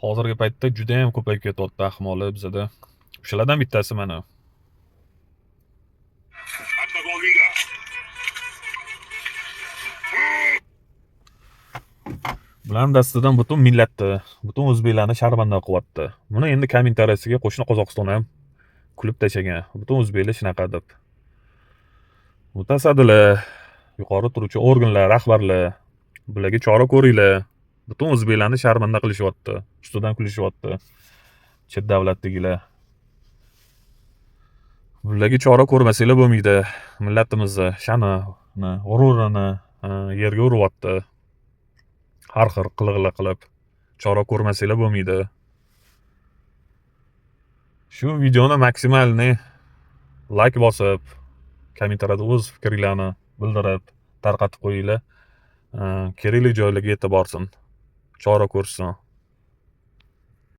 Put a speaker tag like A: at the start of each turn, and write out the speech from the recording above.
A: Hozirgi paytda juda ham ko'payib ketyapti ahvoli bizada. O'shalardan bittasi mana. Bularni dastidan butun millatni, butun o'zbeklarni sharmanda qilyapti. Buni endi kommentariyasiga qo'shni Qozog'iston ham kulib tashlagan. Butun o'zbeklar shunaqa deb. Mutasaddilar, yuqori turuvchi organlar, rahbarlar, bularga chora ko'ringlar. Butun o'zbeklarni sharmanda qilishyapti, ustidan kulishyapti. Chet davlatdagilar. Bularga chora ko'rmasanglar bo'lmaydi. Millatimizni sha'nini, g'ururini yerga uryapti. Har xil qiliqlar qilib chora ko'rmasanglar bo'lmaydi. Shu videoni maksimalni like bosib, kommentariyada o'z fikringlarni bildirib, tarqatib qo'yinglar. Kerakli joylarga yetib borsin. Chora ko'rsin.